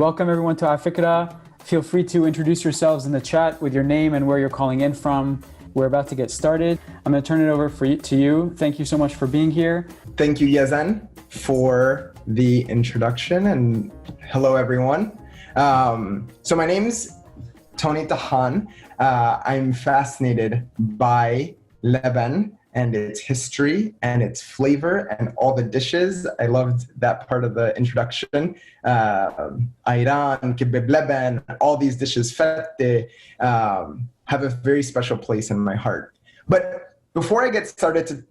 Welcome everyone to afikra. Feel free to introduce yourselves in the chat with your name and where you're calling in from. We're about to get started. I'm going to turn it over to you. Thank you so much for being here. Thank you, Yazan, for the introduction, and hello, everyone. So my name's Antonio Tahhan. I'm fascinated by Lebanon and its history and its flavor and all the dishes. I loved that part of the introduction. Ayran, kibib Leban, all these dishes, fatte, have a very special place in my heart. But before I get started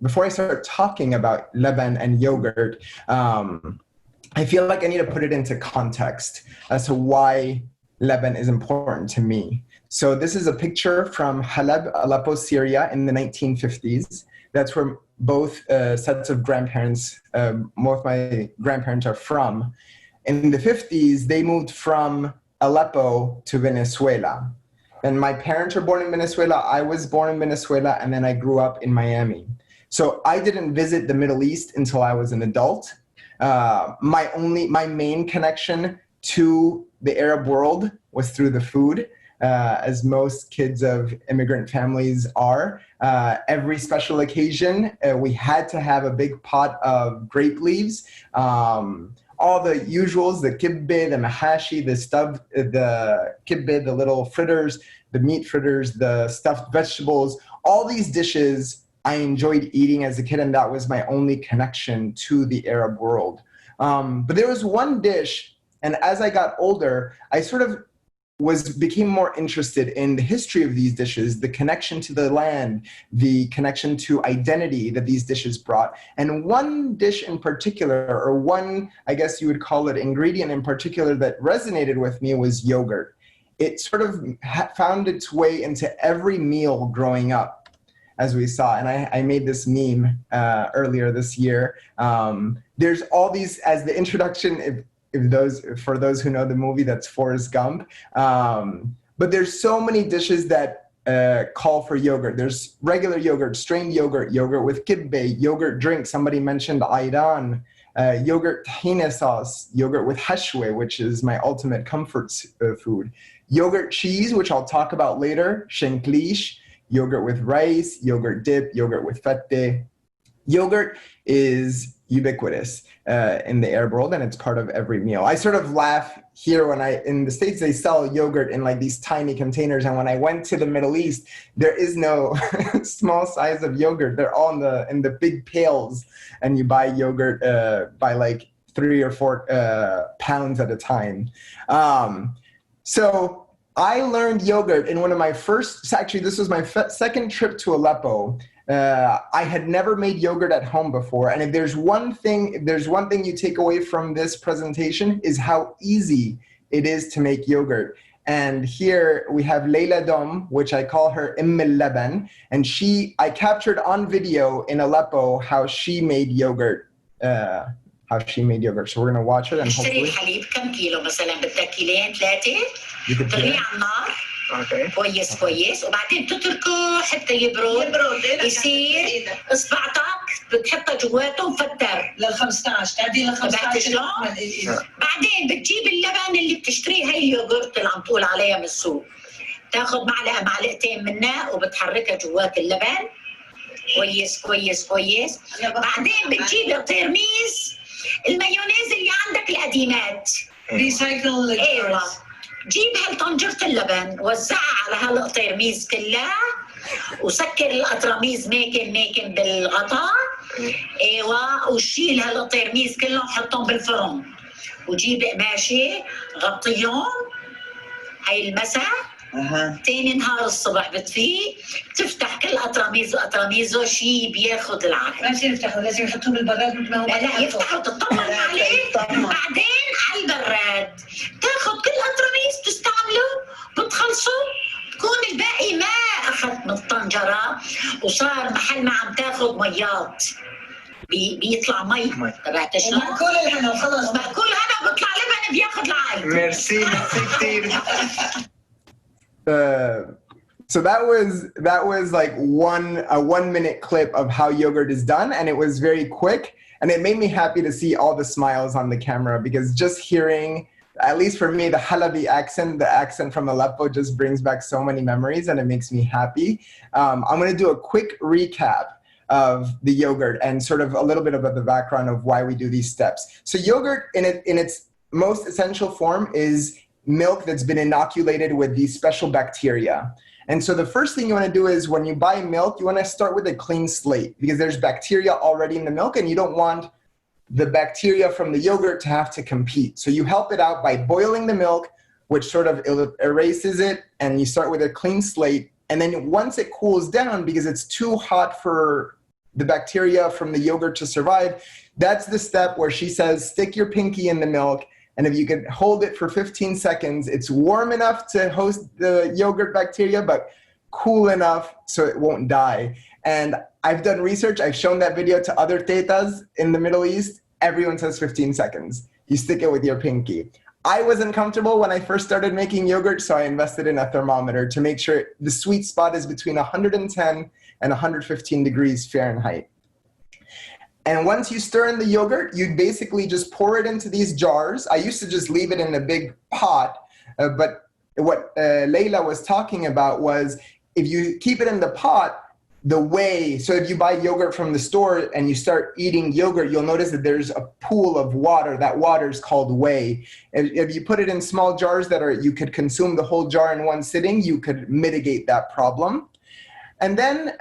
before I start talking about Leban and yogurt, I feel like I need to put it into context as to why Leban is important to me. So this is a picture from Halab, Aleppo, Syria in the 1950s. That's where both sets of grandparents, both my grandparents are from. In the 50s, they moved from Aleppo to Venezuela. And my parents were born in Venezuela, I was born in Venezuela, and then I grew up in Miami. So I didn't visit the Middle East until I was an adult. My main connection to the Arab world was through the food. As most kids of immigrant families are. Every special occasion, we had to have a big pot of grape leaves. All the usuals, the kibbe, the mahashi, the kibbe, the little fritters, the meat fritters, the stuffed vegetables, all these dishes I enjoyed eating as a kid, and that was my only connection to the Arab world. But there was one dish, and as I got older, I sort of became more interested in the history of these dishes, the connection to the land, the connection to identity that these dishes brought. And one dish in particular, or one, I guess you would call it, ingredient in particular that resonated with me was yogurt. It sort of found its way into every meal growing up, as we saw. And I made this meme earlier this year. There's all these, as the introduction, for those who know the movie, that's Forrest Gump. But there's so many dishes that call for yogurt. There's regular yogurt, strained yogurt, yogurt with kibbe, yogurt drink. Somebody mentioned ayran, yogurt tahina sauce, yogurt with hashwe, which is my ultimate comfort food. Yogurt cheese, which I'll talk about later, Shenklich, yogurt with rice, yogurt dip, yogurt with fatte. Yogurt is ubiquitous in the Arab world, and it's part of every meal. I sort of laugh here in the States, they sell yogurt in like these tiny containers. And when I went to the Middle East, there is no small size of yogurt. They're all in the big pails, and you buy yogurt by like 3 or 4 pounds at a time. So I learned yogurt in one of my actually this was my second trip to Aleppo. I had never made yogurt at home before, and if there's one thing you take away from this presentation is how easy it is to make yogurt. And here we have Leila Dom, which I call her Leban, and I captured on video in Aleppo how she made yogurt. So we're gonna watch it and hopefully. اوكي كويس وبعدين تتركه حتى يبرد يصير اصبعتك بتحطها جواته مفتر لل 15 تعديل ل 15 بعدين بتجيب اللبن اللي بتشتريه هي اليوغورت اللي عم تقول عليها من السوق تاخذ معلقتين منها وبتحركها جوات اللبن كويس بعدين بتجيب ترميز المايونيز اللي عندك القديمات ريسايكل ايوه جيب هالطنجرة اللبن وزعها على هالقطيرميز كلها وسكر القطرميز ماكن بالغطاء ايوه وشيل هالقطيرميز كلهم وحطهم بالفرن وجيب قماشه غطيهم هاي المساء تاني نهار الصبح بتفيق تفتح كل قطرميزه شي بياخد العقل ما يصير يفتحوا لازم يحطوه بالبراد مثل ما هو لا يفتحوا تطمن عليه بعدين على البراد تاخد كل قطرميز تستعمله بتخلصه تكون الباقي ما اخذت من الطنجره وصار محل ما عم تاخد ميات بيطلع مي تبعت شلون؟ مأكول الهنا وخلص مأكول الهنا بيطلع لبن بياخد العقل ميرسي كتير. So that was like a 1 minute clip of how yogurt is done, and it was very quick. And it made me happy to see all the smiles on the camera, because just hearing, at least for me, the Halabi accent, the accent from Aleppo, just brings back so many memories, and it makes me happy. I'm going to do a quick recap of the yogurt and sort of a little bit about the background of why we do these steps. So yogurt in its most essential form is milk that's been inoculated with these special bacteria. And so the first thing you want to do is, when you buy milk, you want to start with a clean slate, because there's bacteria already in the milk, and you don't want the bacteria from the yogurt to have to compete. So you help it out by boiling the milk, which sort of erases it, and you start with a clean slate. And then once it cools down, because it's too hot for the bacteria from the yogurt to survive, that's the step where she says, stick your pinky in the milk, and if you can hold it for 15 seconds, it's warm enough to host the yogurt bacteria, but cool enough so it won't die. And I've done research, I've shown that video to other tetas in the Middle East. Everyone says 15 seconds. You stick it with your pinky. I wasn't comfortable when I first started making yogurt, so I invested in a thermometer to make sure the sweet spot is between 110 and 115 degrees Fahrenheit. And once you stir in the yogurt, you basically just pour it into these jars. I used to just leave it in a big pot, but what Leila was talking about was, if you keep it in the pot, the whey, so if you buy yogurt from the store and you start eating yogurt, you'll notice that there's a pool of water. That water is called whey. If you put it in small jars you could consume the whole jar in one sitting, you could mitigate that problem. And then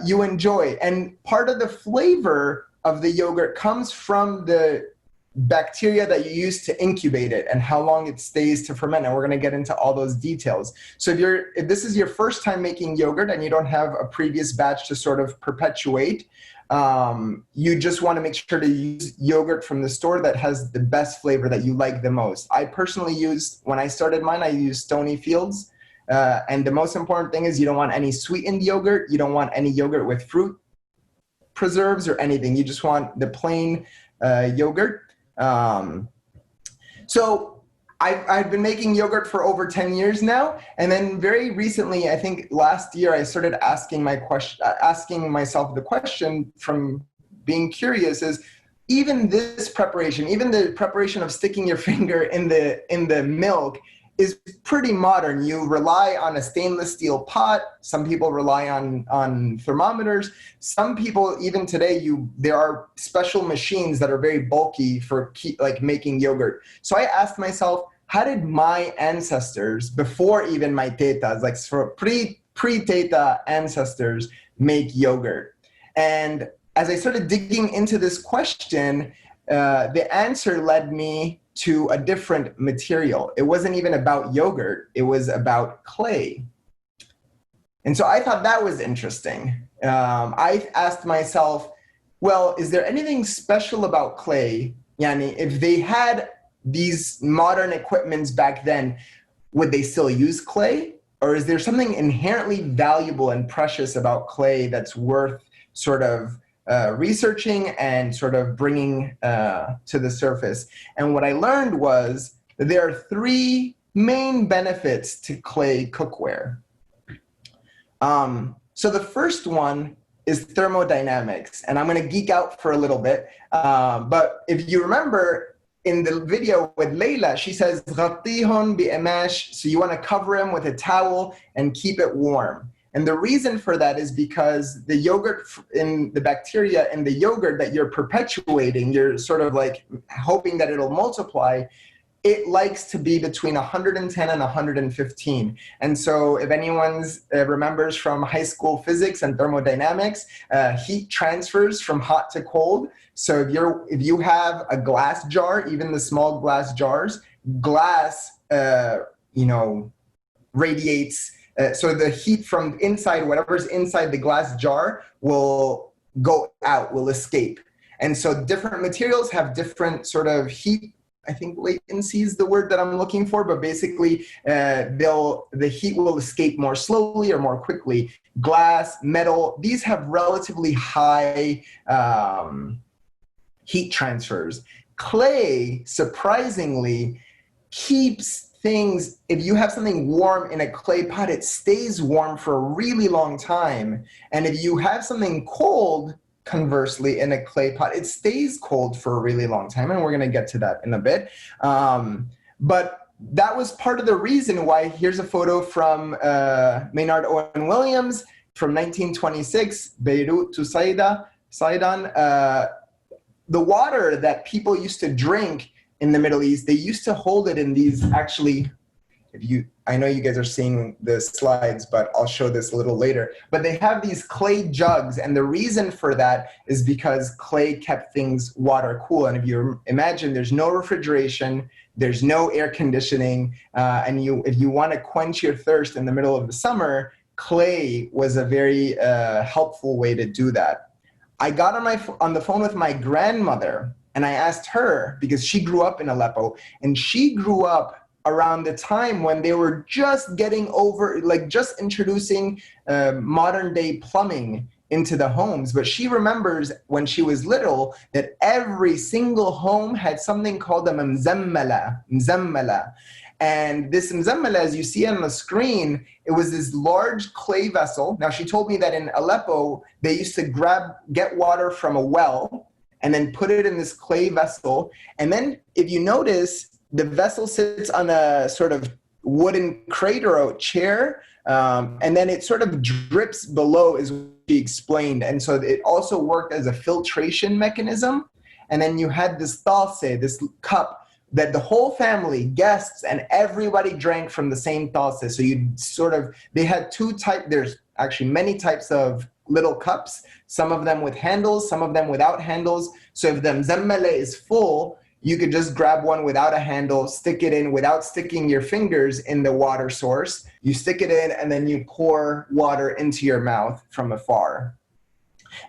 you enjoy. And part of the flavor of the yogurt comes from the bacteria that you use to incubate it and how long it stays to ferment. And we're going to get into all those details. So if this is your first time making yogurt and you don't have a previous batch to sort of perpetuate, you just want to make sure to use yogurt from the store that has the best flavor that you like the most. I personally when I started mine, I used Stony Fields. And the most important thing is, you don't want any sweetened yogurt. You don't want any yogurt with fruit preserves or anything. You just want the plain yogurt. So I've been making yogurt for over 10 years now. And then very recently, I think last year, I started asking myself the question from being curious is, even this preparation, even the preparation of sticking your finger in the milk, is pretty modern. You rely on a stainless steel pot. Some people rely on thermometers. Some people, even today, there are special machines that are very bulky for making yogurt. So I asked myself, how did my ancestors, before even my tetas, like for pre-teta ancestors, make yogurt? And as I started digging into this question, the answer led me to a different material. It wasn't even about yogurt, it was about clay. And so I thought that was interesting. I asked myself, well, is there anything special about clay? Yani, if they had these modern equipments back then, would they still use clay? Or is there something inherently valuable and precious about clay that's worth sort of researching and sort of bringing to the surface? And what I learned was that there are three main benefits to clay cookware. So the first one is thermodynamics, and I'm going to geek out for a little bit. But if you remember in the video with Leila, she says, "Ghattihun bi'amash," so you want to cover him with a towel and keep it warm. And the reason for that is because the yogurt, in the bacteria in the yogurt that you're perpetuating, you're sort of like hoping that it'll multiply, it likes to be between 110 and 115. And so if anyone remembers from high school physics and thermodynamics, heat transfers from hot to cold. So if you have a glass jar, even the small glass jars, glass, radiates. So the heat from inside, whatever's inside the glass jar, will go out, will escape. And so different materials have different sort of heat, I think latency is the word that I'm looking for, but basically the heat will escape more slowly or more quickly. Glass, metal, these have relatively high heat transfers. Clay, surprisingly, keeps things, if you have something warm in a clay pot, it stays warm for a really long time. And if you have something cold, conversely, in a clay pot, it stays cold for a really long time, and we're going to get to that in a bit. But that was part of the reason why. Here's a photo from Maynard Owen Williams from 1926, Beirut to Sidon. The water that people used to drink in the Middle East, they used to hold it in these, actually, I know you guys are seeing the slides, but I'll show this a little later. But they have these clay jugs, and the reason for that is because clay kept things water cool. And if you imagine, there's no refrigeration, there's no air conditioning, and if you want to quench your thirst in the middle of the summer, clay was a very helpful way to do that. I got on the phone with my grandmother, and I asked her, because she grew up in Aleppo, and she grew up around the time when they were just getting over, like just introducing modern day plumbing into the homes. But she remembers when she was little that every single home had something called a mzammala. And this mzammala, as you see on the screen, it was this large clay vessel. Now, she told me that in Aleppo, they used to get water from a well and then put it in this clay vessel. And then if you notice, the vessel sits on a sort of wooden crate or a chair, and then it sort of drips below, is what she explained. And so it also worked as a filtration mechanism. And then you had this tasse, this cup, that the whole family, guests, and everybody drank from the same tasse. So they had there's actually many types of little cups, some of them with handles, some of them without handles. So if the mzammala is full, you could just grab one without a handle, stick it in without sticking your fingers in the water source. You stick it in, and then you pour water into your mouth from afar.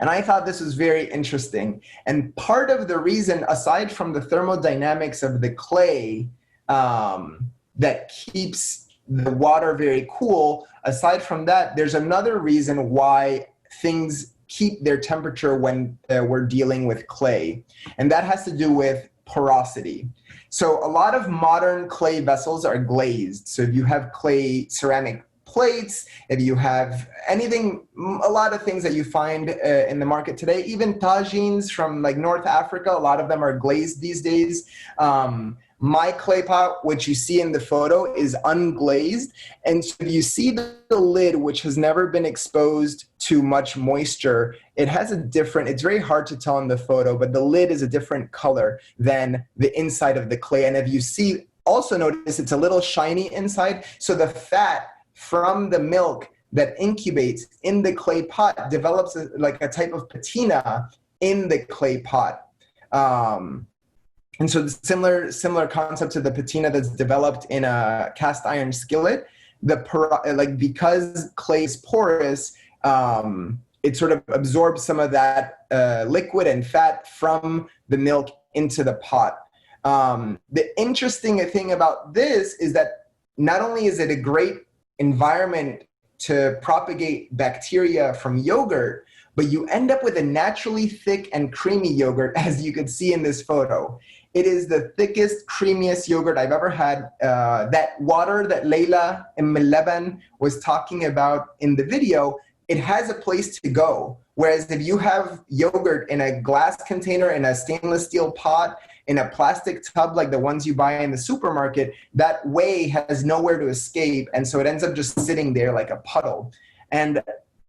And I thought this was very interesting. And part of the reason, aside from the thermodynamics of the clay that keeps the water very cool, aside from that, there's another reason why things keep their temperature when we're dealing with clay. And that has to do with porosity. So a lot of modern clay vessels are glazed. So if you have clay ceramic plates, if you have anything, a lot of things that you find in the market today, even tagines from like North Africa, a lot of them are glazed these days. My clay pot, which you see in the photo, is unglazed. And so you see the lid, which has never been exposed to much moisture. It has it's very hard to tell in the photo, but the lid is a different color than the inside of the clay. And if you see, also notice it's a little shiny inside. So the fat from the milk that incubates in the clay pot develops like a type of patina in the clay pot. And so the similar concept to the patina that's developed in a cast iron skillet, because clay is porous, it sort of absorbs some of that liquid and fat from the milk into the pot. The interesting thing about this is that not only is it a great environment to propagate bacteria from yogurt, but you end up with a naturally thick and creamy yogurt, as you could see in this photo. It is the thickest, creamiest yogurt I've ever had. That water that Leila in Leban was talking about in the video, it has a place to go. Whereas if you have yogurt in a glass container, in a stainless steel pot, in a plastic tub like the ones you buy in the supermarket, that whey has nowhere to escape. And so it ends up just sitting there like a puddle. And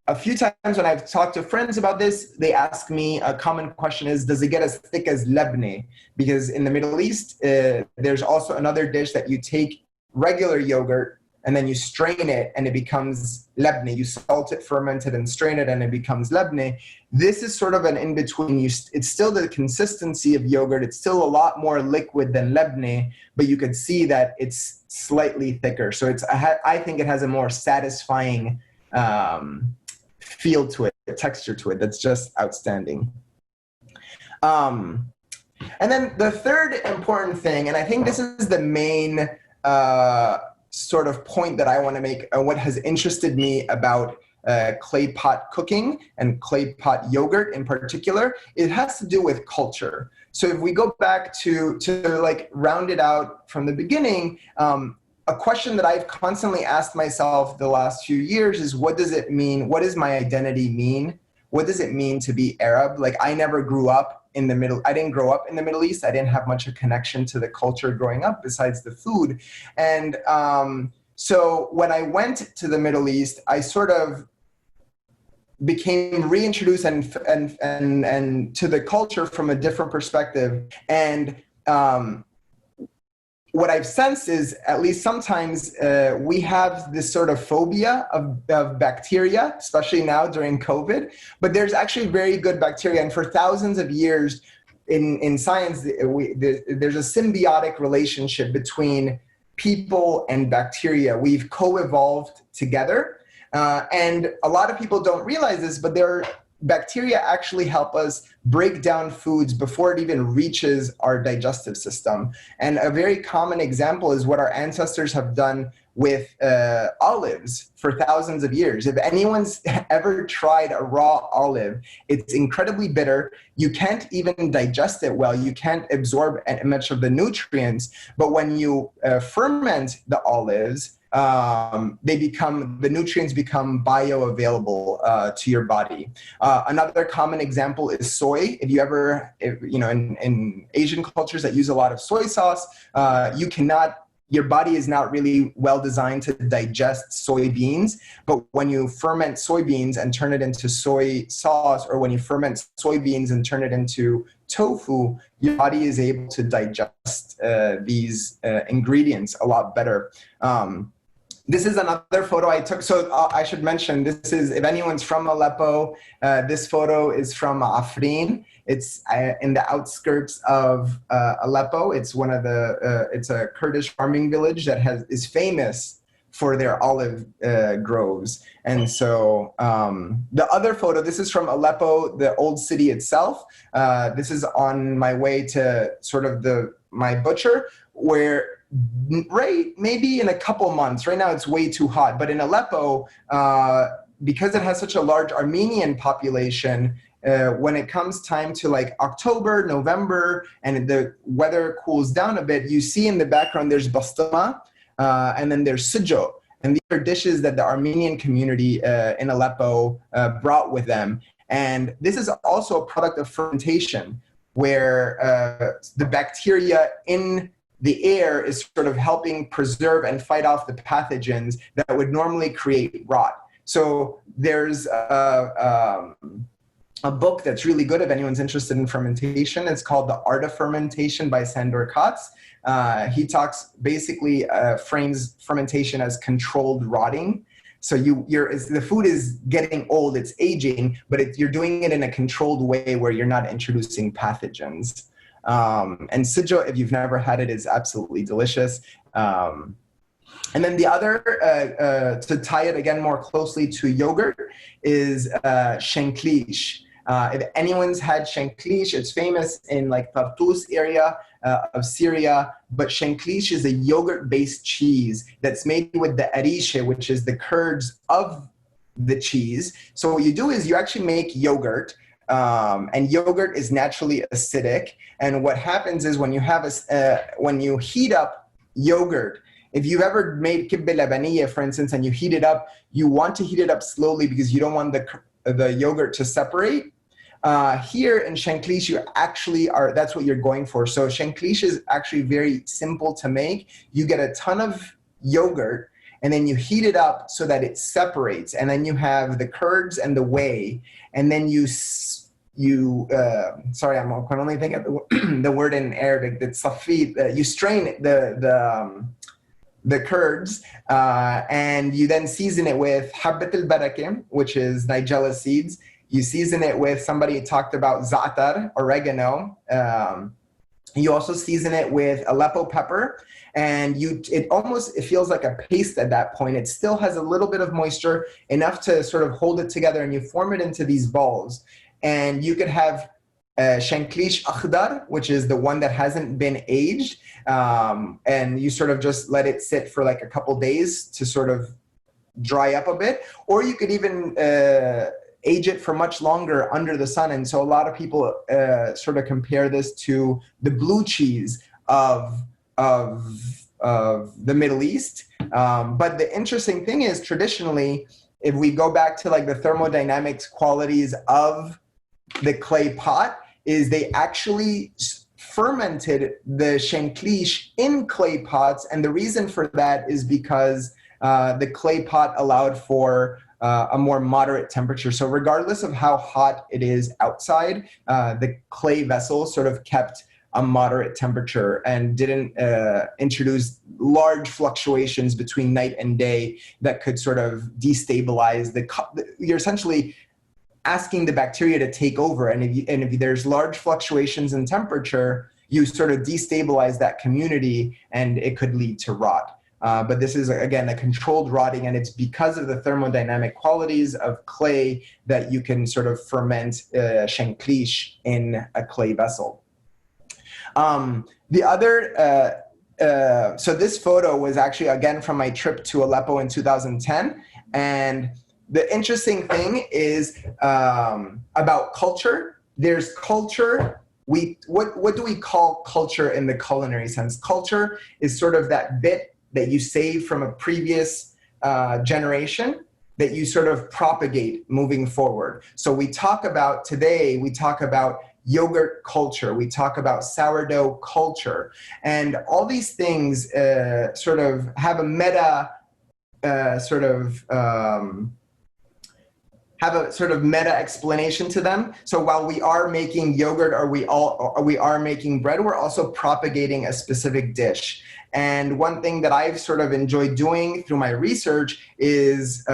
a few times when I've talked to friends about this, they ask me, a common question is, does it get as thick as lebne? Because in the Middle East, there's also another dish that you take regular yogurt and then you strain it and it becomes lebne. You salt it, ferment it, and strain it and it becomes lebne. This is sort of an in-between. It's still the consistency of yogurt. It's still a lot more liquid than lebne, but you could see that it's slightly thicker. So I think it has a more satisfying feel to it, texture to it, that's just outstanding. And then the third important thing, and I think this is the main sort of point that I want to make, what has interested me about clay pot cooking and clay pot yogurt in particular, it has to do with culture. So if we go back to like round it out from the beginning, a question that I've constantly asked myself the last few years is, what does it mean? What does my identity mean what does it mean to be Arab? Like I never grew up in the Middle, I didn't grow up in the Middle East. I didn't have much of a connection to the culture growing up besides the food. And so when I went to the Middle East, I sort of became reintroduced and to the culture from a different perspective. And what I've sensed is, at least sometimes, we have this sort of phobia of bacteria, especially now during COVID, but there's actually very good bacteria. And for thousands of years in science, there's a symbiotic relationship between people and bacteria. We've co-evolved together. And a lot of people don't realize this, but bacteria actually help us break down foods before it even reaches our digestive system. And a very common example is what our ancestors have done with olives for thousands of years. If anyone's ever tried a raw olive, it's incredibly bitter. You can't even digest it well. You can't absorb much of the nutrients. But when you ferment the olives, the nutrients become bioavailable to your body. Another common example is soy. If you ever, in Asian cultures that use a lot of soy sauce, your body is not really well designed to digest soybeans. But when you ferment soybeans and turn it into soy sauce, or when you ferment soybeans and turn it into tofu, your body is able to digest these ingredients a lot better. This is another photo I took. So I should mention, this is, if anyone's from Aleppo, this photo is from Afrin. It's in the outskirts of Aleppo. It's it's a Kurdish farming village that is famous for their olive groves. And so the other photo, this is from Aleppo, the old city itself. This is on my way to sort of my butcher, where maybe in a couple months, right now it's way too hot, but in Aleppo, because it has such a large Armenian population, when it comes time to like October, November, and the weather cools down a bit, you see in the background there's bastama, and then there's sujo. And these are dishes that the Armenian community in Aleppo brought with them. And this is also a product of fermentation, where the bacteria in the air is sort of helping preserve and fight off the pathogens that would normally create rot. So there's a book that's really good if anyone's interested in fermentation. It's called The Art of Fermentation by Sandor Katz. He frames fermentation as controlled rotting. So the food is getting old, it's aging, but you're doing it in a controlled way where you're not introducing pathogens. And sujo, if you've never had it, is absolutely delicious. And then the other, to tie it again more closely to yogurt, is Shenklich. If anyone's had Shenklich, it's famous in like Tartus area of Syria, but Shenklich is a yogurt-based cheese that's made with the arishe, which is the curds of the cheese. So what you do is you actually make yogurt, and yogurt is naturally acidic. And what happens is when you heat up yogurt, if you've ever made kibbeh labaniya, for instance, and you heat it up, you want to heat it up slowly because you don't want the yogurt to separate. Here in Shenklich, that's what you're going for. So Shenklich is actually very simple to make. You get a ton of yogurt, and then you heat it up so that it separates. And then you have the curds and the whey, and then sorry, I can only think of the word in Arabic, that's safid. You strain the curds, and you then season it with habbat al-barakah, which is nigella seeds. You season it with, somebody talked about za'atar, oregano. You also season it with Aleppo pepper, and it feels like a paste at that point. It still has a little bit of moisture, enough to sort of hold it together, and you form it into these balls. And you could have Shenklich akhdar, which is the one that hasn't been aged, and you sort of just let it sit for like a couple days to sort of dry up a bit. Or you could even age it for much longer under the sun. And so a lot of people sort of compare this to the blue cheese of the Middle East. But the interesting thing is, traditionally, if we go back to like the thermodynamics qualities of the clay pot, is they actually fermented the Shenklich in clay pots. And the reason for that is because the clay pot allowed for a more moderate temperature. So regardless of how hot it is outside, the clay vessel sort of kept a moderate temperature and didn't introduce large fluctuations between night and day that could sort of destabilize you're essentially asking the bacteria to take over. And if there's large fluctuations in temperature, you sort of destabilize that community and it could lead to rot. But this is, again, a controlled rotting, and it's because of the thermodynamic qualities of clay that you can sort of ferment Shenklich in a clay vessel. The other, so this photo was actually, again, from my trip to Aleppo in 2010. And the interesting thing is about culture. There's culture. What do we call culture in the culinary sense? Culture is sort of that bit that you save from a previous generation that you sort of propagate moving forward. So we talk about yogurt culture, we talk about sourdough culture, and all these things sort of have a meta meta explanation to them. So while we are making yogurt or we are making bread, we're also propagating a specific dish. And one thing that I've sort of enjoyed doing through my research is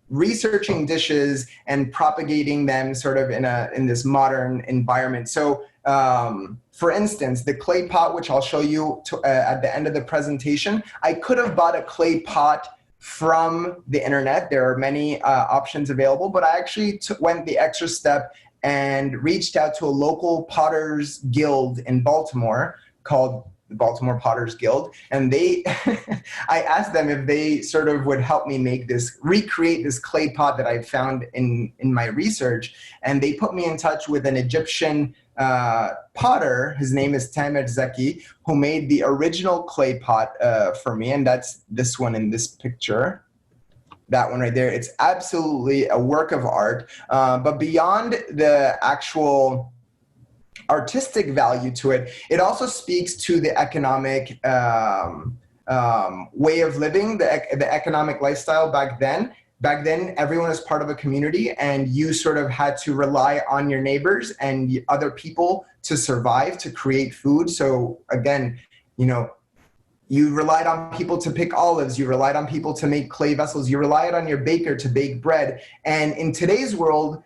researching dishes and propagating them sort of in this modern environment. So for instance, the clay pot, which I'll show you at the end of the presentation, I could have bought a clay pot from the internet. There are many options available, but I actually went the extra step and reached out to a local Potters Guild in Baltimore called the Baltimore Potters Guild. And I asked them if they sort of would help me recreate this clay pot that I found in my research. And they put me in touch with an Egyptian potter. His name is Tamer Zeki, who made the original clay pot for me. And that's this one in this picture. That one right there. It's absolutely a work of art. But beyond the actual artistic value to it, it also speaks to the economic way of living, the economic lifestyle back then. Back then, everyone was part of a community, and you sort of had to rely on your neighbors and other people to survive, to create food. So again, you relied on people to pick olives, you relied on people to make clay vessels, you relied on your baker to bake bread. And in today's world,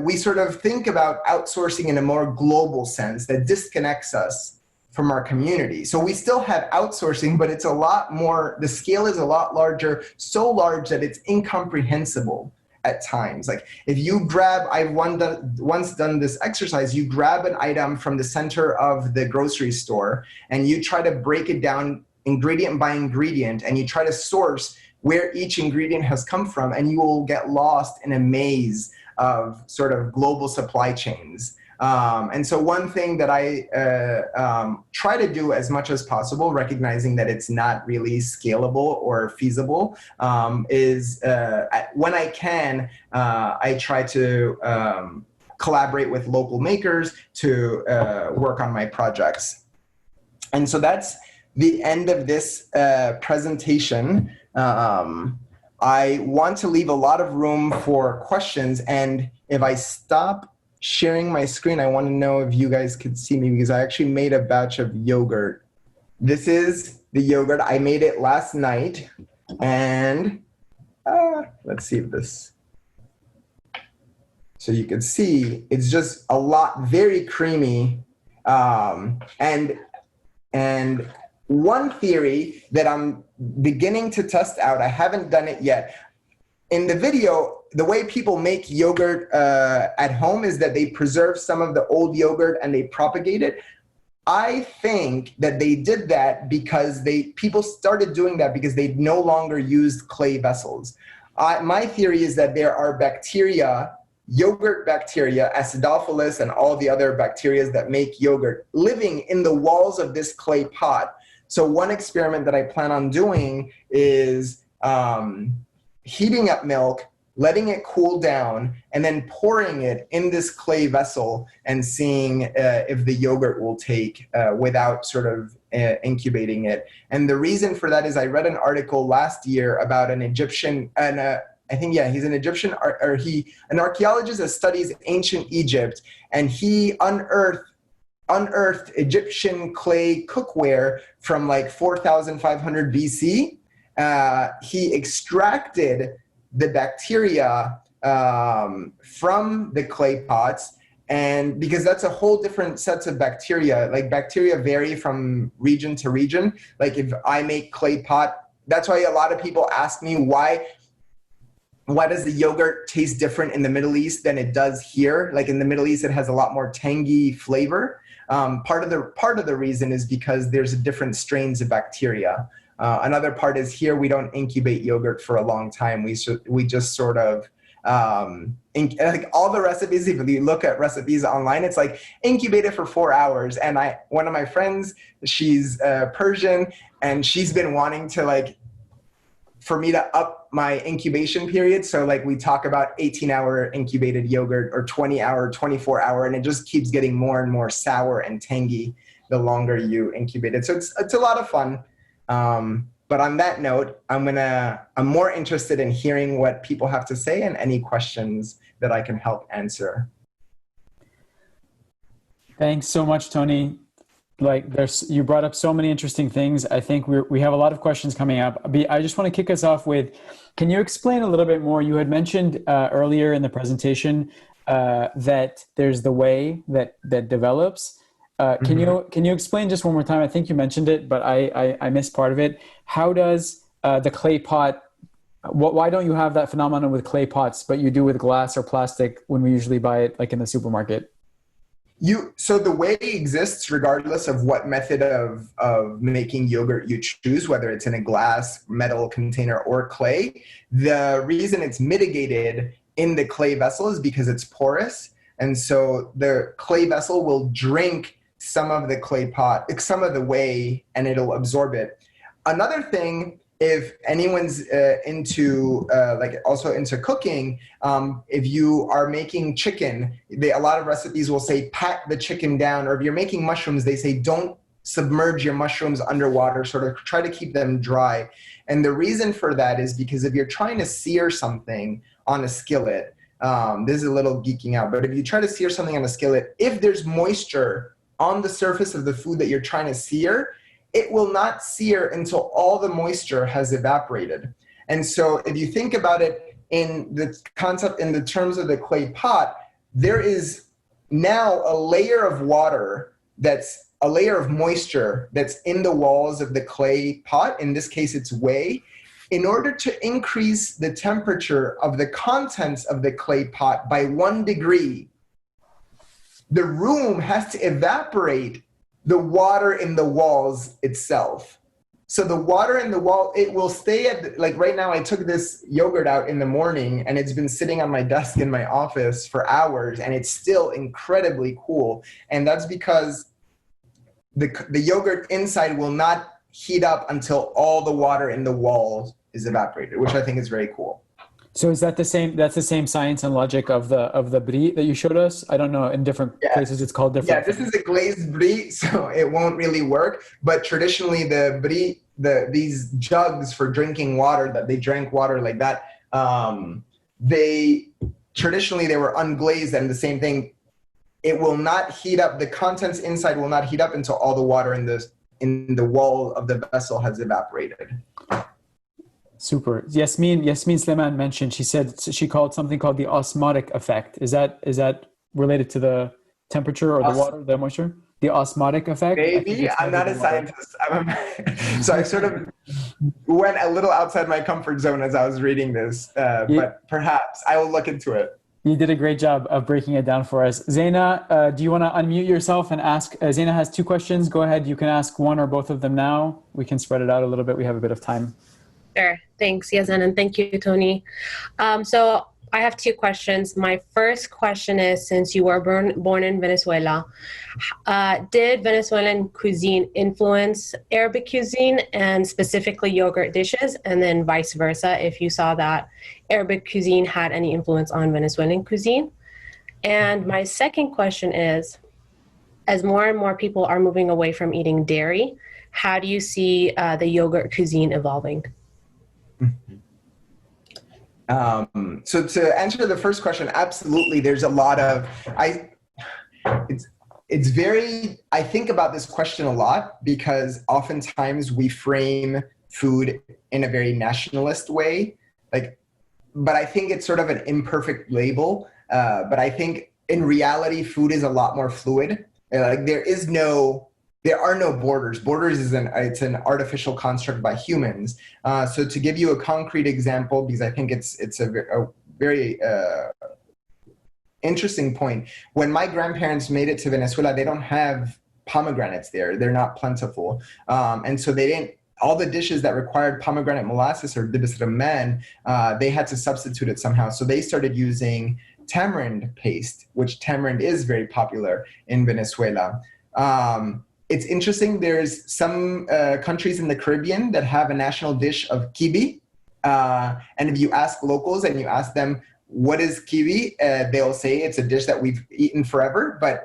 we sort of think about outsourcing in a more global sense that disconnects us from our community. So we still have outsourcing, but it's a lot more, the scale is a lot larger, so large that it's incomprehensible at times. Like if you grab, I've once done this exercise, you grab an item from the center of the grocery store and you try to break it down ingredient by ingredient, and you try to source where each ingredient has come from, and you will get lost in a maze of sort of global supply chains. And so one thing that I try to do as much as possible, recognizing that it's not really scalable or feasible, is when I can, I try to collaborate with local makers to work on my projects. And so that's the end of this presentation. I want to leave a lot of room for questions, and if I stop sharing my screen, I want to know if you guys could see me, because I actually made a batch of yogurt. This is the yogurt. I made it last night, and let's see if this, so you can see it's just a lot, very creamy, and one theory that I'm beginning to test out, I haven't done it yet. In the video, the way people make yogurt at home is that they preserve some of the old yogurt and they propagate it. I think that they did that because people started doing that because they no longer used clay vessels. My theory is that there are bacteria, yogurt bacteria, acidophilus, and all the other bacteria that make yogurt living in the walls of this clay pot. So one experiment that I plan on doing is heating up milk, letting it cool down, and then pouring it in this clay vessel and seeing if the yogurt will take without sort of incubating it. And the reason for that is I read an article last year about an Egyptian, I think, yeah, he's an Egyptian, an archaeologist that studies ancient Egypt, and he unearthed Egyptian clay cookware from like 4,500 BC. He extracted the bacteria from the clay pots, and because that's a whole different sets of bacteria. Like bacteria vary from region to region. Like if I make clay pot, that's why a lot of people ask me why does the yogurt taste different in the Middle East than it does here? Like in the Middle East, it has a lot more tangy flavor. Part of the reason is because there's different strains of bacteria. Another part is here we don't incubate yogurt for a long time. We just sort of like all the recipes. If you look at recipes online, it's like incubate it for 4 hours. And one of my friends, she's Persian, and she's been wanting to for me to up my incubation period. So like we talk about 18-hour incubated yogurt or 20-hour, 24-hour, and it just keeps getting more and more sour and tangy the longer you incubate it. So it's a lot of fun. But on that note, I'm more interested in hearing what people have to say and any questions that I can help answer. Thanks so much, Tony. You brought up so many interesting things. I think we have a lot of questions coming up. I just want to kick us off with, can you explain a little bit more? You had mentioned earlier in the presentation that there's the whey that develops. Can you explain just one more time? I think you mentioned it, but I missed part of it. How does the clay pot, why don't you have that phenomenon with clay pots, but you do with glass or plastic when we usually buy it like in the supermarket? So the whey exists regardless of what method of making yogurt you choose, whether it's in a glass, metal container, or clay. The reason it's mitigated in the clay vessel is because it's porous. And so the clay vessel will drink some of the whey, and it'll absorb it. Another thing, if anyone's also into cooking, if you are making chicken, a lot of recipes will say pat the chicken down, or if you're making mushrooms, they say don't submerge your mushrooms underwater, sort of try to keep them dry. And the reason for that is because if you're trying to sear something on a skillet, this is a little geeking out, but if you try to sear something on a skillet, if there's moisture on the surface of the food that you're trying to sear, it will not sear until all the moisture has evaporated. And so if you think about it in the concept, in the terms of the clay pot, there is now a layer of water, that's a layer of moisture that's in the walls of the clay pot. In this case, it's whey. In order to increase the temperature of the contents of the clay pot by 1 degree, the room has to evaporate the water in the walls itself. So the water in the wall, it will stay at, like right now I took this yogurt out in the morning and it's been sitting on my desk in my office for hours and it's still incredibly cool. And that's because the yogurt inside will not heat up until all the water in the walls is evaporated, which I think is very cool. So is that that's the same science and logic of the brie that you showed us? I don't know, in different places it's called different. Yeah, this is a glazed brie, so it won't really work. But traditionally the brie, these jugs for drinking water, that they drank water like that, traditionally they were unglazed, and the same thing, it will not heat up, the contents inside will not heat up until all the water in the wall of the vessel has evaporated. Super. Yasmin Sleman mentioned, she called something called the osmotic effect. Is that related to the temperature or the water, the moisture? The osmotic effect? Maybe. I'm not a scientist. So I sort of went a little outside my comfort zone as I was reading this, but perhaps I will look into it. You did a great job of breaking it down for us. Zaina, do you want to unmute yourself and ask? Zaina has 2 questions. Go ahead. You can ask one or both of them now. We can spread it out a little bit. We have a bit of time. Sure. Thanks, Yazan, and thank you, Tony. So I have two questions. My first question is, since you were born in Venezuela, did Venezuelan cuisine influence Arabic cuisine and specifically yogurt dishes? And then vice versa, if you saw that Arabic cuisine had any influence on Venezuelan cuisine? And my second question is, as more and more people are moving away from eating dairy, how do you see the yogurt cuisine evolving? So to answer the first question, absolutely. There's a lot of, I think about this question a lot because oftentimes we frame food in a very nationalist way, but I think it's sort of an imperfect label. But I think in reality, food is a lot more fluid. There are no borders. Borders is it's an artificial construct by humans. So to give you a concrete example, because I think it's a very interesting point. When my grandparents made it to Venezuela, they don't have pomegranates there. They're not plentiful. And so all the dishes that required pomegranate molasses or dibis Ramman, they had to substitute it somehow. So they started using tamarind paste, which tamarind is very popular in Venezuela. It's interesting. There's some countries in the Caribbean that have a national dish of kiwi. And if you ask locals and you ask them, what is kiwi? They'll say it's a dish that we've eaten forever. But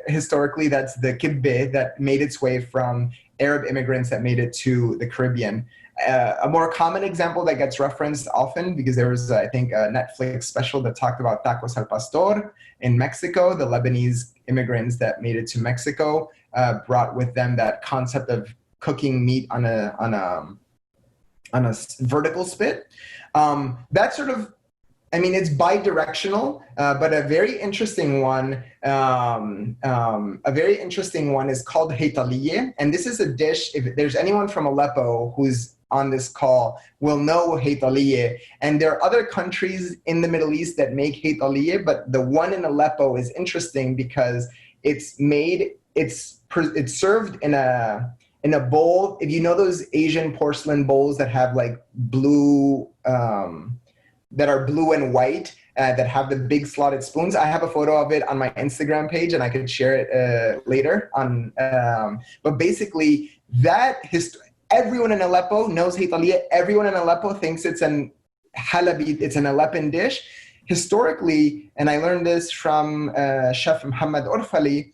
historically, that's the kibbe that made its way from Arab immigrants that made it to the Caribbean. A more common example that gets referenced often, because there was, I think, a Netflix special that talked about tacos al pastor in Mexico. The Lebanese immigrants that made it to Mexico brought with them that concept of cooking meat on a vertical spit. That sort of, I mean, it's bi-directional, but a very interesting one. Is called Hetalia, and this is a dish. If there's anyone from Aleppo who's on this call, will know Hetalia. And there are other countries in the Middle East that make Hetalia, but the one in Aleppo is interesting because it's served in a bowl. If you know those Asian porcelain bowls that have like blue. That are blue and white, that have the big slotted spoons. I have a photo of it on my Instagram page and I could share it later on. But basically everyone in Aleppo knows Hetalia. Everyone in Aleppo thinks it's an Halabi, it's an Aleppan dish. Historically, and I learned this from Chef Muhammad Orfali,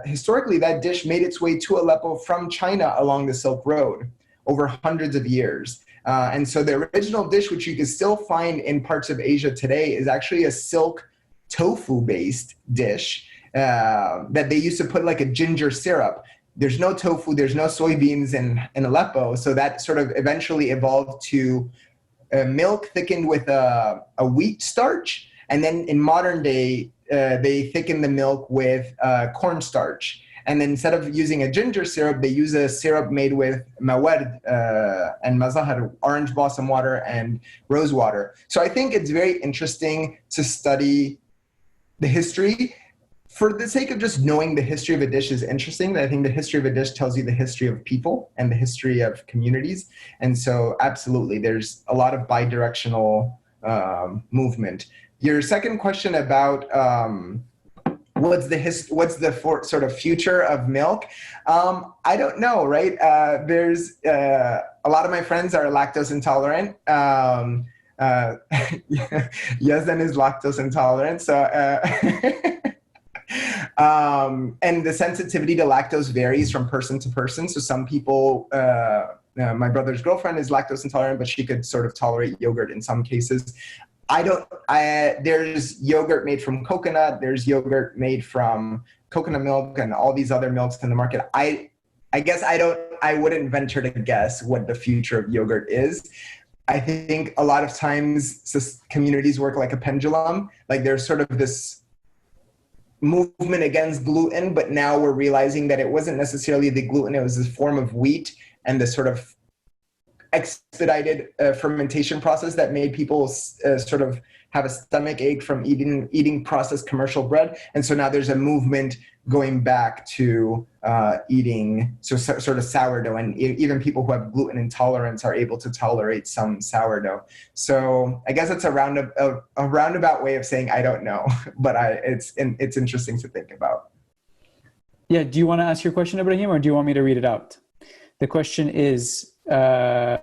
historically that dish made its way to Aleppo from China along the Silk Road over hundreds of years. And so the original dish, which you can still find in parts of Asia today, is actually a silk tofu-based dish that they used to put like a ginger syrup. There's no tofu, there's no soybeans in Aleppo, so that sort of eventually evolved to milk thickened with a wheat starch, and then in modern day, they thicken the milk with cornstarch. And then instead of using a ginger syrup, they use a syrup made with maward and mazahar, orange blossom water and rose water. So I think it's very interesting to study the history. For the sake of just knowing the history of a dish is interesting. I think the history of a dish tells you the history of people and the history of communities. And so absolutely, there's a lot of bi-directional movement. Your second question about what's the sort of future of milk? I don't know, right? There's a lot of my friends are lactose intolerant. Yazdan is lactose intolerant. So, and the sensitivity to lactose varies from person to person. So some people, my brother's girlfriend is lactose intolerant, but she could sort of tolerate yogurt in some cases. There's yogurt made from coconut, there's yogurt made from coconut milk and all these other milks in the market. I guess I wouldn't venture to guess what the future of yogurt is. I think a lot of times communities work like a pendulum. Like there's sort of this movement against gluten, but now we're realizing that it wasn't necessarily the gluten, it was this form of wheat and the sort of expedited fermentation process that made people sort of have a stomach ache from eating processed commercial bread. And so now there's a movement going back to eating sort of sourdough, and even people who have gluten intolerance are able to tolerate some sourdough. So I guess it's a roundabout way of saying I don't know, but it's interesting to think about. Yeah. Do you want to ask your question, Ibrahim, or do you want me to read it out? The question is, what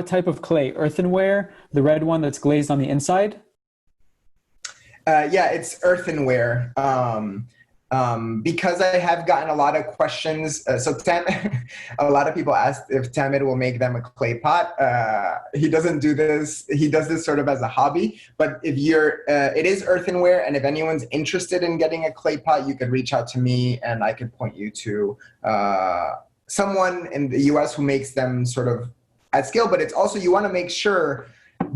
type of clay? Earthenware, the red one that's glazed on the inside? Yeah, it's earthenware. Because I have gotten a lot of questions. A lot of people asked if Tamid will make them a clay pot. He doesn't do this. He does this sort of as a hobby. But if it is earthenware, and if anyone's interested in getting a clay pot, you could reach out to me, and I could point you to someone in the US who makes them sort of at scale. But it's also, you want to make sure,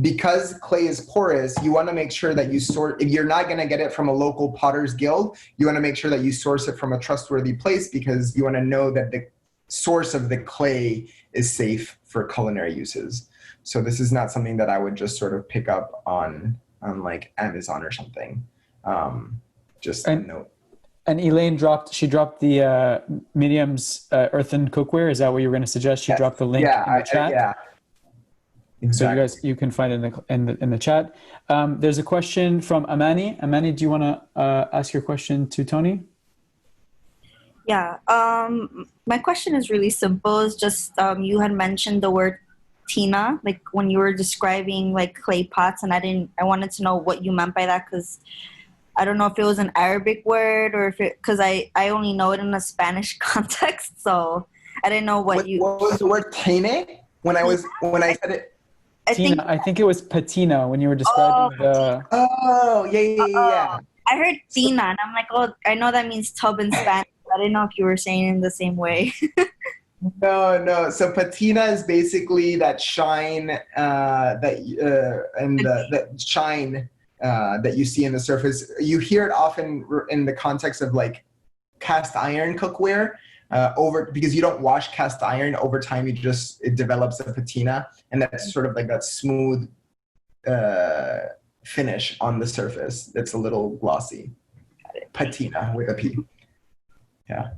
because clay is porous, you want to make sure that if you're not going to get it from a local potter's guild, you want to make sure that you source it from a trustworthy place, because you want to know that the source of the clay is safe for culinary uses. So this is not something that I would just sort of pick up on like Amazon or something. Just a note. And Elaine dropped the Miriam's earthen cookware. Is that what you were going to suggest? She dropped the link in the chat. Yeah. Exactly. So you can find it in the chat. There's a question from Amani. Amani, do you want to ask your question to Tony? Yeah. My question is really simple. It's just you had mentioned the word tina, like when you were describing like clay pots, and I wanted to know what you meant by that, because I don't know if it was an Arabic word or because I only know it in a Spanish context, so I didn't know what was the word tene when I said it. I think it was patina when you were describing the. Oh, yeah. I heard tina, and I'm like, oh, I know that means tub in Spanish. I didn't know if you were saying it in the same way. No. So patina is basically that shine, that shine that you see in the surface. You hear it often in the context of like cast iron cookware. Because you don't wash cast iron, over time it develops a patina, and that's sort of like that smooth finish on the surface that's a little glossy. Patina with a P. Yeah.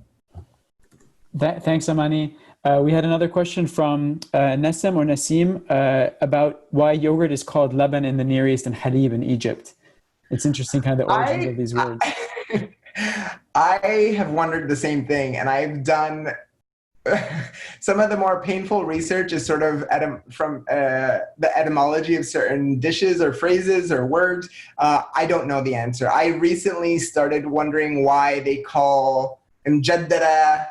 Thanks, Amani. We had another question from Nassim or Nassim about why yogurt is called Leban in the Near East and Hadib in Egypt. It's interesting, kind of the origins of these words. I have wondered the same thing, and I've done some of the more painful research is sort of from the etymology of certain dishes or phrases or words. I don't know the answer. I recently started wondering why they call mjaddara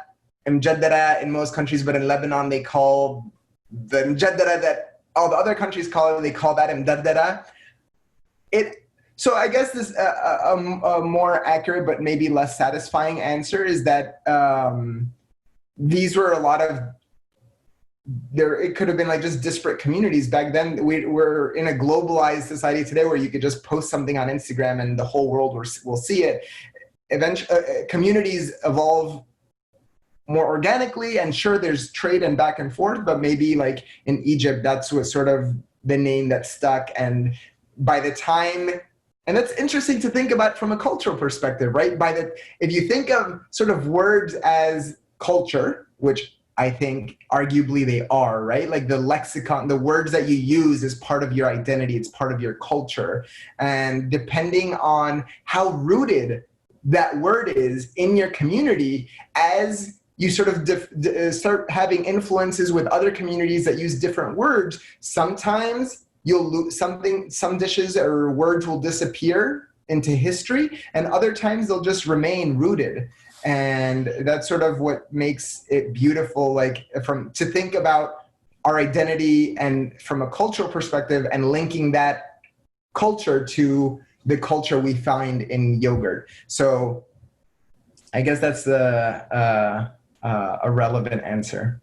in most countries, but in Lebanon they call the mjaddara that all the other countries call it, they call that mdaddara. So I guess this a more accurate but maybe less satisfying answer is that these were a lot of it could have been like just disparate communities back then. We're in a globalized society today where you could just post something on Instagram and the whole world will see it. Eventually, communities evolve more organically, and sure, there's trade and back and forth, but maybe like in Egypt, that's what sort of the name that stuck. And by the time, and that's interesting to think about from a cultural perspective, right? If you think of sort of words as culture, which I think arguably they are, right? Like the lexicon, the words that you use is part of your identity, it's part of your culture. And depending on how rooted that word is in your community, as you sort of start having influences with other communities that use different words, sometimes you'll lose something, some dishes or words will disappear into history, and other times they'll just remain rooted. And that's sort of what makes it beautiful, like to think about our identity and from a cultural perspective and linking that culture to the culture we find in yogurt. So I guess that's a relevant answer.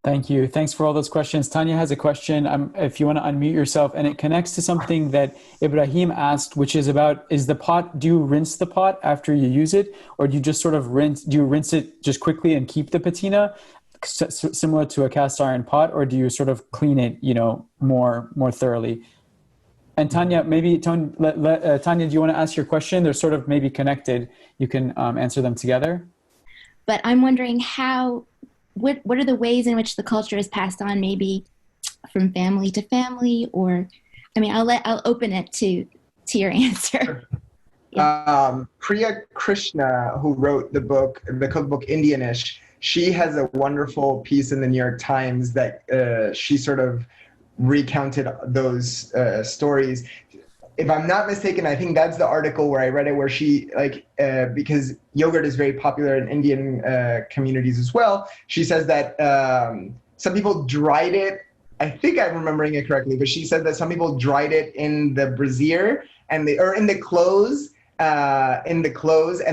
Thank you. Thanks for all those questions. Tanya has a question. If you want to unmute yourself, and it connects to something that Ibrahim asked, which is about, do you rinse the pot after you use it? Or do you just sort of do you rinse it just quickly and keep the patina similar to a cast iron pot? Or do you sort of clean it, more thoroughly? And Tanya, Tanya, do you want to ask your question? They're sort of maybe connected. You can answer them together. But I'm wondering what are the ways in which the culture is passed on, maybe from family to family, or, I mean, I'll open it to your answer. Priya Krishna, who wrote the cookbook Indianish, she has a wonderful piece in the New York Times that she sort of recounted those stories. If I'm not mistaken, I think that's the article where I read it, where she, because yogurt is very popular in Indian communities as well, she says that some people dried it. I think I'm remembering it correctly, but she said that some people dried it in the brassiere or in the clothes, and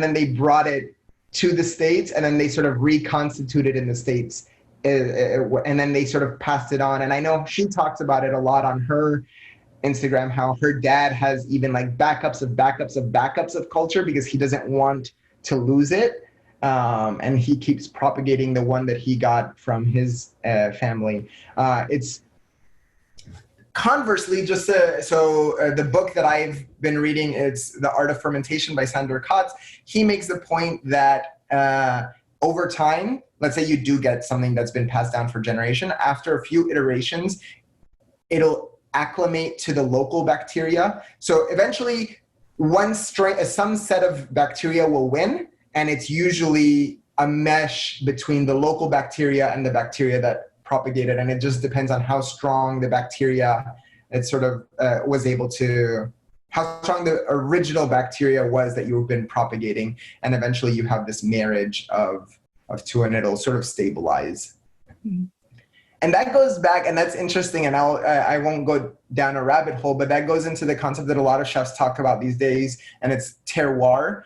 then they brought it to the States, and then they sort of reconstituted in the States, and then they sort of passed it on. And I know she talks about it a lot on her Instagram, how her dad has even like backups of culture because he doesn't want to lose it. And he keeps propagating the one that he got from his family. It's conversely, the book that I've been reading, it's The Art of Fermentation by Sandor Katz. He makes the point that over time, let's say you do get something that's been passed down for generation, after a few iterations, it'll acclimate to the local bacteria. So eventually some set of bacteria will win, and it's usually a mesh between the local bacteria and the bacteria that propagated, and it just depends on how strong the bacteria how strong the original bacteria was that you've been propagating, and eventually you have this marriage of two, and it'll sort of stabilize. Mm-hmm. And that goes back, and that's interesting, and I won't go down a rabbit hole, but that goes into the concept that a lot of chefs talk about these days, and it's terroir,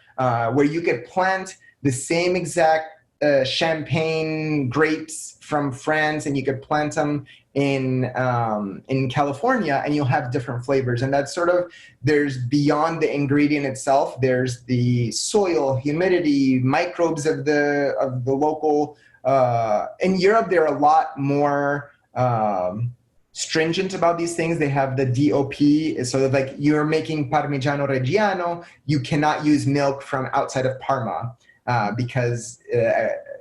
where you could plant the same exact champagne grapes from France, and you could plant them in California, and you'll have different flavors. And that's sort of, there's beyond the ingredient itself, there's the soil, humidity, microbes of the local. In Europe, they're a lot more stringent about these things. They have the DOP, so like you're making Parmigiano Reggiano, you cannot use milk from outside of Parma because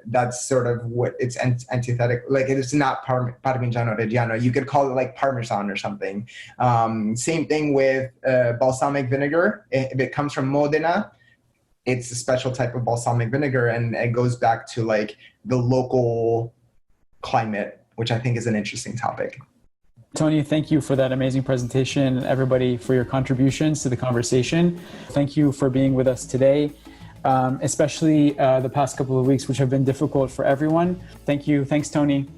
that's sort of what it's antithetic. Like it's not Parmigiano Reggiano. You could call it like Parmesan or something. Same thing with balsamic vinegar. If it comes from Modena, it's a special type of balsamic vinegar, and it goes back to like the local climate, which I think is an interesting topic. Tony, thank you for that amazing presentation, and everybody for your contributions to the conversation. Thank you for being with us today, especially the past couple of weeks, which have been difficult for everyone. Thank you. Thanks, Tony.